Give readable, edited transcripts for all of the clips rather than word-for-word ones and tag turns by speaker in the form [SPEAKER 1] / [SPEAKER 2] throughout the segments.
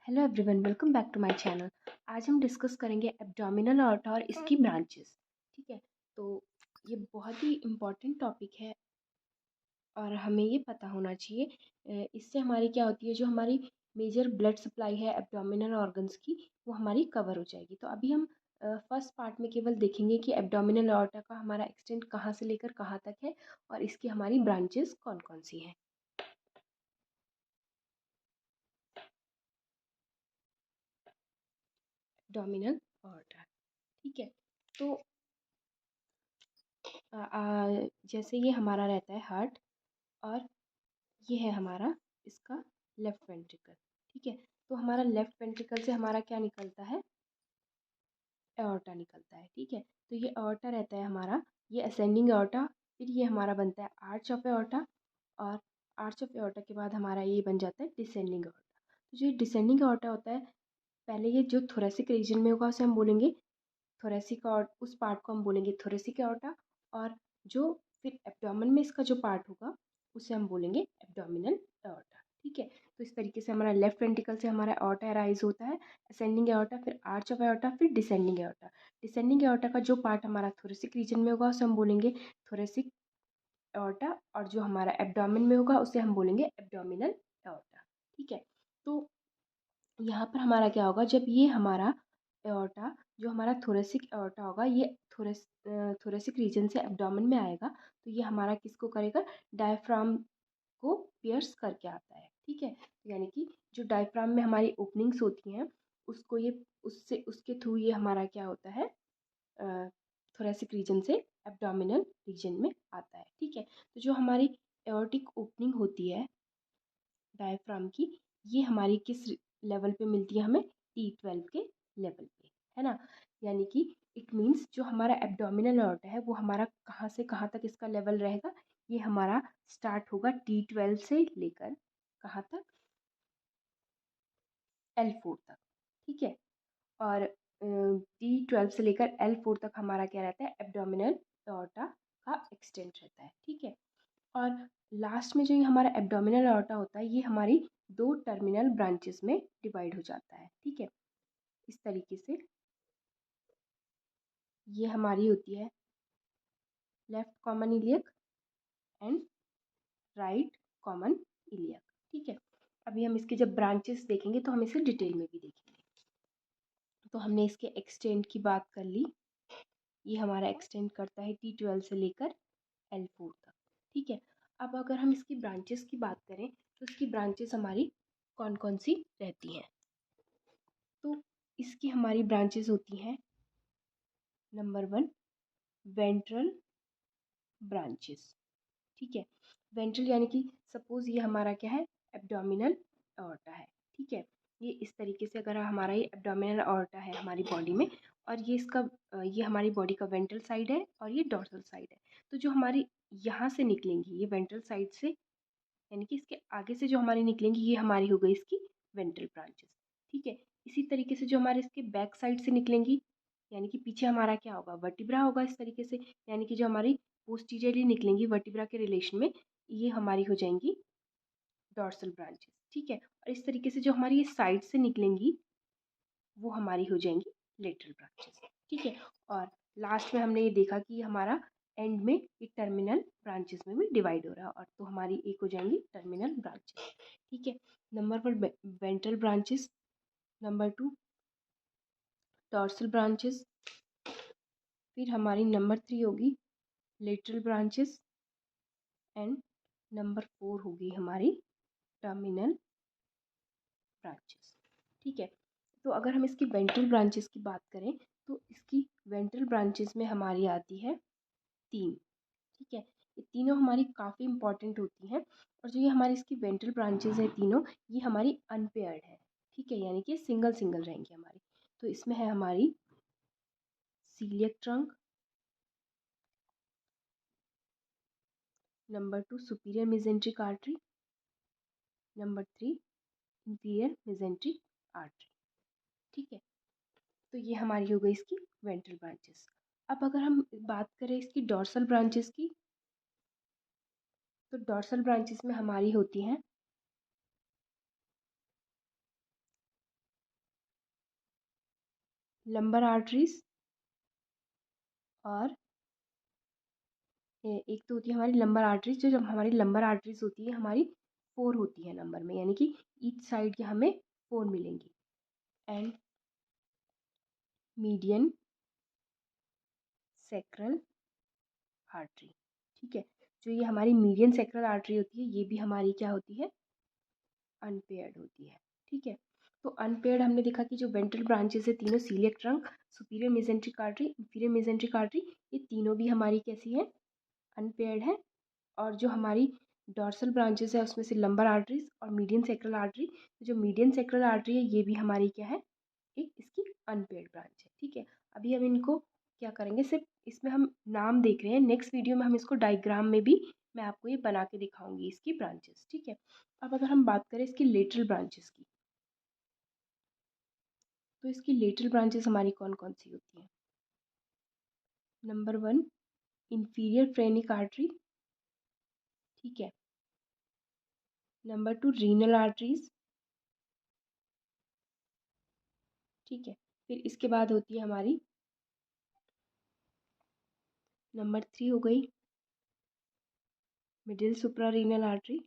[SPEAKER 1] Hello everyone, welcome back to my channel. आज हम discuss करेंगे एब्डोमिनल अorta और इसकी ब्रांचेस। ठीक है, तो ये बहुत ही इम्पॉर्टेंट टॉपिक है और हमें ये पता होना चाहिए। इससे हमारी क्या होती है, जो हमारी मेजर ब्लड सप्लाई है एब्डोमिनल ऑर्गन्स की, वो हमारी कवर हो जाएगी। तो अभी हम फर्स्ट पार्ट में केवल देखेंगे कि एब्डोमिनल अorta का हमारा एक्सटेंट कहाँ से लेकर कहाँ तक है और इसकी हमारी ब्रांचेस कौन कौन सी हैं। एब्डोमिनल अorta, ठीक है। तो जैसे ये हमारा रहता है हार्ट और ये है हमारा इसका लेफ्ट वेंट्रिकल। ठीक है, तो हमारा लेफ्ट वेंट्रिकल से हमारा क्या निकलता है, एओर्टा निकलता है। ठीक है, तो ये एओर्टा रहता है हमारा, ये असेंडिंग एओर्टा, फिर ये हमारा बनता है आर्च ऑफ एओर्टा और आर्च ऑफ एओर्टा के बाद हमारा ये बन जाता है डिसेंडिंग एओर्टा। तो जो डिसेंडिंग एओर्टा होता है, पहले ये जो थोरेसिक रीजन में होगा उसे हम बोलेंगे थोरेसिक, और उस पार्ट को हम बोलेंगे थोरेसिक एओर्टा, और जो फिर एब्डोमेन में इसका जो पार्ट होगा उसे हम बोलेंगे एब्डोमिनल एओर्टा। ठीक है, तो इस तरीके से हमारा लेफ्ट वेंट्रिकल से हमारा एओर्टा अराइज होता है, असेंडिंग एओर्टा, फिर आर्च ऑफ एओर्टा, फिर डिसेंडिंग एओर्टा। डिसेंडिंग एओर्टा का जो पार्ट हमारा थोरेसिक रीजन में होगा उसे हम बोलेंगे थोरेसिक एओर्टा, और जो हमारा एब्डोमेन में होगा उसे हम बोलेंगे एब्डोमिनल एओर्टा। ठीक है, तो यहाँ पर हमारा क्या होगा, जब ये हमारा एओर्टा, जो हमारा थोरेसिक एओर्टा होगा, ये थोरेसिक रीजन से एब्डोमेन में आएगा, तो ये हमारा किसको करेगा, डायफ्राम को पियर्स करके आता है। ठीक है, यानी कि जो डायफ्राम में हमारी ओपनिंग्स होती हैं उसको ये, उससे उसके थ्रू ये हमारा क्या होता है, थोरेसिक रीजन से एब्डोमिनल रीजन में आता है। ठीक है, तो जो हमारी एओर्टिक ओपनिंग होती है डायफ्राम की, ये हमारी किस लेवल पे मिलती है हमें, T12 के लेवल पे, है ना। यानी कि इट मीन्स जो हमारा एब्डोमिनल एओर्टा है वो हमारा कहाँ से कहाँ तक इसका लेवल रहेगा, ये हमारा स्टार्ट होगा T12 से लेकर कहाँ तक, L4 तक। ठीक है, और T12 से लेकर L4 तक हमारा क्या रहता है, एब्डोमिनल एओर्टा का एक्सटेंट रहता है। ठीक है, और लास्ट में जो ये हमारा एब्डोमिनल एओर्टा होता है, ये हमारी दो टर्मिनल ब्रांचेस में डिवाइड हो जाता है। ठीक है, इस तरीके से ये हमारी होती है left common iliac and right common iliac. ठीक है, अभी हम इसके जब ब्रांचेस देखेंगे तो हम इसे डिटेल में भी देखेंगे। तो हमने इसके एक्सटेंट की बात कर ली, ये हमारा एक्सटेंड करता है T12 से लेकर L4 तक। ठीक है, अब अगर हम इसकी ब्रांचेस की बात करें तो इसकी ब्रांचेस हमारी कौन कौन सी रहती हैं, तो इसकी हमारी ब्रांचेस होती हैं, नंबर 1 वेंट्रल ब्रांचेस। ठीक है, वेंट्रल यानी कि सपोज ये हमारा क्या है, एब्डोमिनल एओर्टा है। ठीक है, ये इस तरीके से अगर हमारा ये एब्डोमिनल एओर्टा है हमारी बॉडी में, और ये इसका ये हमारी बॉडी का वेंट्रल साइड है और ये डॉर्सल साइड है, तो जो हमारी यहाँ से निकलेंगी ये वेंट्रल साइड से, यानी कि इसके आगे से जो हमारी निकलेंगी ये हमारी हो गई इसकी वेंट्रल ब्रांचेस। ठीक है, इसी तरीके से जो हमारे इसके बैक साइड से निकलेंगी, यानी कि पीछे हमारा क्या होगा, वर्टिब्रा होगा इस तरीके से, यानी कि जो हमारी पोस्टीरियरली निकलेंगी वर्टिब्रा के रिलेशन में, ये हमारी हो जाएंगी डॉर्सल ब्रांचेस। ठीक है, और इस तरीके से जो हमारी ये साइड से निकलेंगी वो हमारी हो जाएंगी लेटरल ब्रांचेस। ठीक है, और लास्ट में हमने ये देखा कि हमारा एंड में ये टर्मिनल ब्रांचेस में भी डिवाइड हो रहा है, और तो हमारी एक हो जाएंगी टर्मिनल ब्रांचेस। ठीक है, number 1 ventral branches, number 2 dorsal branches, फिर हमारी नंबर 3 होगी लेटरल ब्रांचेस, एंड नंबर 4 होगी हमारी टर्मिनल ब्रांचेस। ठीक है, तो अगर हम इसकी वेंट्रल ब्रांचेस की बात करें तो इसकी वेंट्रल ब्रांचेस में हमारी आती है 3। ठीक है, ये तीनों हमारी काफ़ी इंपॉर्टेंट होती हैं, और जो ये हमारी इसकी वेंट्रल ब्रांचेस है तीनों, ये हमारी अनपेयर्ड है। ठीक है, यानी कि सिंगल सिंगल रहेंगी हमारी। तो इसमें है हमारी coeliac trunk, number 2 superior mesenteric artery, number 3 inferior mesenteric artery. ठीक है, तो ये हमारी हो गई इसकी वेंट्रल ब्रांचेस। अब अगर हम बात करें इसकी डॉर्सल ब्रांचेस की, तो डॉर्सल ब्रांचेस में हमारी होती हैं लंबर आर्टरीज और एक तो होती है हमारी लंबर आर्टरीज, जो जब हमारी लंबर आर्टरीज होती है हमारी 4 होती है नंबर में, यानी कि ईच साइड के हमें 4 मिलेंगी। एंड मीडियन सैक्रल आर्टरी, ठीक है। जो ये हमारी मीडियन सैक्रल आर्टरी होती है ये भी हमारी क्या होती है, अनपेयर्ड होती है, ठीक है। तो अनपेयर्ड हमने देखा कि जो वेंट्रल ब्रांचेस है तीनों, coeliac trunk, superior mesenteric artery, inferior mesenteric artery, ये तीनों भी हमारी कैसी है, अनपेयर्ड है। और जो हमारी डॉर्सल ब्रांचेस है उसमें से लंबर आर्टरीज और मीडियन सेक्रल आर्टरी, जो मीडियन सेक्रल आर्टरी है ये भी हमारी क्या है, एक इसकी अनपेयर्ड ब्रांच है, ठीक है। अभी हम इनको क्या करेंगे, सिर्फ इसमें हम नाम देख रहे हैं, नेक्स्ट वीडियो में हम इसको डायग्राम में भी मैं आपको ये बना के दिखाऊंगी इसकी ब्रांचेस, ठीक है। अब अगर हम बात करें इसकी लेटरल ब्रांचेस की, तो इसकी लेटरल ब्रांचेस हमारी कौन कौन सी होती हैं। नंबर 1 इंफीरियर फ्रेनिक आर्टरी, ठीक है। नंबर 2 रीनल आर्टरीज, ठीक है। फिर इसके बाद होती है हमारी नंबर 3 हो गई मिडिल सुप्रारीनल आर्टरी,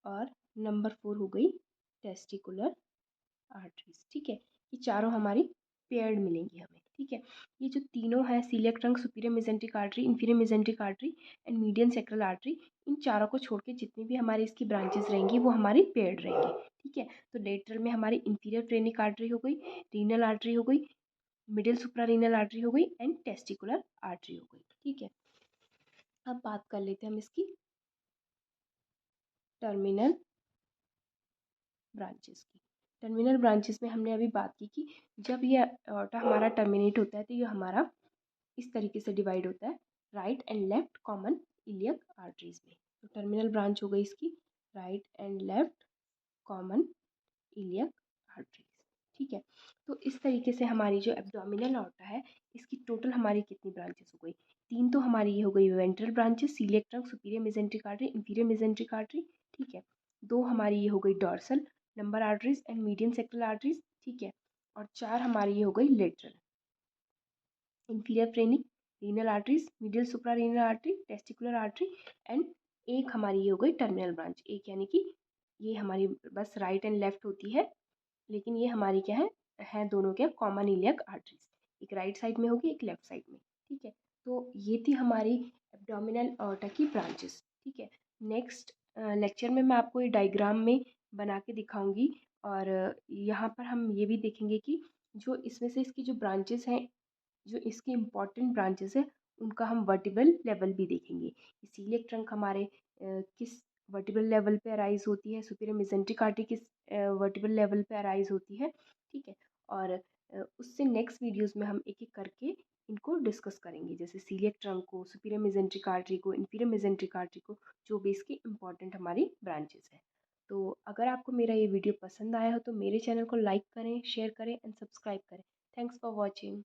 [SPEAKER 1] और नंबर 4 हो गई टेस्टिकुलर आर्टरीज, ठीक है। ये चारों हमारी पेयर्ड मिलेंगी हमें, ठीक है। ये जो तीनों है, coeliac trunk, superior mesenteric artery, inferior mesenteric artery and median sacral artery, इन चारों को छोड़ के जितनी भी हमारी इसकी ब्रांचेस रहेंगी वो हमारी पेयर्ड रहेंगी, ठीक है। तो लेटरल में हमारी इंफीरियर फ्रेनिक आर्टरी हो गई, रीनल आर्टरी हो गई, मिडिल सुप्रारीनल आर्टरी हो गई एंड टेस्टिकुलर आर्टरी हो गई, ठीक है। अब बात कर लेते हैं हम इसकी टर्मिनल ब्रांचेस की। टर्मिनल ब्रांचेस में हमने अभी बात की कि जब ये अorta हमारा टर्मिनेट होता है तो ये हमारा इस तरीके से डिवाइड होता है, right and left common iliac arteries में। तो टर्मिनल ब्रांच हो गई इसकी right and left common iliac arteries, ठीक है। तो इस तरीके से हमारी जो एब्डोमिनल ऑर्टा है इसकी टोटल हमारी कितनी ब्रांचेस हो गई, 3 तो हमारी ये हो गई ventral branches, coeliac trunk, superior mesenteric artery, inferior mesenteric artery, ठीक है। 2 हमारी ये हो गई dorsal lumbar arteries and median sacral arteries, ठीक है। और 4 हमारी ये हो गई lateral inferior phrenic renal arteries, middle suprarenal artery, testicular artery and एक हमारी ये हो गई टर्मिनल ब्रांच, एक यानी कि ये हमारी बस राइट एंड लेफ्ट होती है, लेकिन ये हमारी क्या है दोनों क्या कॉमन इलियक आर्टरीज, एक राइट साइड में होगी एक लेफ्ट साइड में, ठीक है। तो ये थी हमारी एब्डोमिनल ऑर्टा की ब्रांचेस, ठीक है। नेक्स्ट लेक्चर में मैं आपको ये डायग्राम में बना के दिखाऊंगी, और यहाँ पर हम ये भी देखेंगे कि जो इसमें से इसकी जो ब्रांचेस हैं, जो इसकी इम्पॉर्टेंट ब्रांचेस है उनका हम वर्टिब्रल लेवल भी देखेंगे, सीलिएक ट्रंक हमारे किस वर्टिब्रल लेवल पे अराइज होती है, सुपीरियर मेसेंट्रिक आर्टरी किस वर्टिब्रल लेवल पे अराइज होती है, ठीक है। और उससे नेक्स्ट वीडियोस में हम एक एक करके इनको डिस्कस करेंगे, जैसे सीलिएक ट्रंक को, सुपीरियर मेसेंट्रिक आर्टरी को, इंफीरियर मेसेंट्रिक आर्टरी को, जो भी इसकी इंपॉर्टेंट हमारी ब्रांचेस है। तो अगर आपको मेरा ये वीडियो पसंद आया हो तो मेरे चैनल को लाइक करें, शेयर करें एंड सब्सक्राइब करें। Thanks for watching.